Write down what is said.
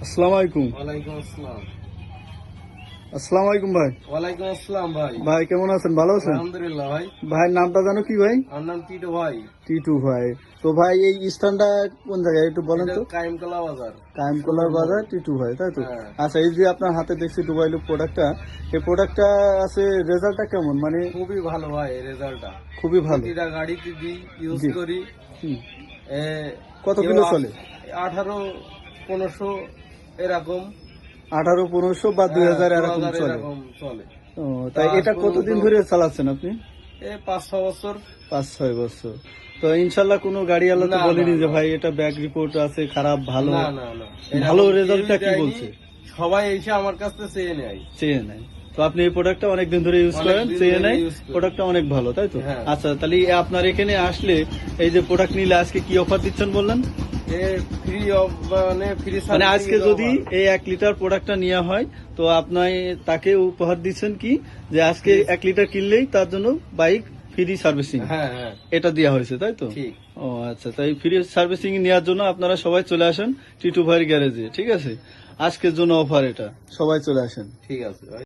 আসসালামু আলাইকুম। ওয়ালাইকুম আসসালাম। আসসালামু আলাইকুম ভাই। ওয়ালাইকুম আসসালাম ভাই। ভাই কেমন আছেন? ভালো আছেন? আলহামদুলিল্লাহ ভাই। ভাইয়ের নামটা জানো কি ভাই? আমার নাম টিটু ভাই। টিটু ভাই। তো ভাই এই স্থানটা কোন জায়গায় একটু বলেন এটা তো। কায়েমকলা বাজার। কায়েমকলার বাজার টিটু ভাই, তাই তো? হ্যাঁ, আচ্ছা, এই যে আপনার হাতে দেখছি দুবাই লুক প্রোডাক্টটা, এই প্রোডাক্টটা আছে রেজাল্টটা কেমন, মানে? খুবই ভালো ভাই এই রেজাল্টটা। খুবই ভালো। প্রতিটা গাড়িতে দিই, ইউজ জি। করি। হুম। এ, কত কেউ কিলো চলে? 18-1500 এরকম। 1800-1500 বা 2000 এরকম 2000 চলে? এরকম চলে। ও, তাই এটা কতদিন ধরে চালাচ্ছেন আপনি? 5-6 বছর। 5-6 বছর। তো ইনশাল্লাহ কোনো গাড়ি আলা তো না, বলেনি না, যে না। ভাই এটা ব্যাক রিপোর্ট আছে, খারাপ, ভালো? না না না, ভালো এরকম রেজাল্টটা কেউই কি দেয়নি। বলছে? সবাই এসে আমার কাছ থেকে চেয়ে নেয়। চেয়ে নেয়। তো আপনি এই প্রোডাক্টটা অনেকদিন ধরে ইউজ করেন, অনেকদিন চেয়ে ধরে নেয়, use করি। প্রোডাক্টটা অনেক ভালো, তাই তো? হ্যাঁ। আচ্ছা, তাহলে আপনার এখানে আসলে এই যে প্রোডাক্ট নিলে আজকে কি অফার দিচ্ছেন বললেন? ফ্রি অফ ফ্রি মানে আজকে যদি এই 1 লিটার প্রোডাক্টটা নেওয়া হয়, তো আপনি তাকে উপহার দিচ্ছেন কি, যে আজকে 1 লিটার কিনলেই তার জন্য বাইক ফ্রি সার্ভিসিং, হ্যাঁ হ্যাঁ এটা দেওয়া হয়েছে, তাই তো? ঠিক। ও আচ্ছা, তাই ফ্রি সার্ভিসিং নেওয়ার জন্য আপনারা সবাই চলে আসেন টিটু ভাইয়ের গ্যারেজে, ঠিক আছে? আজকের জন্য অফার এটা, সবাই চলে আসেন। ঠিক আছে ভাই।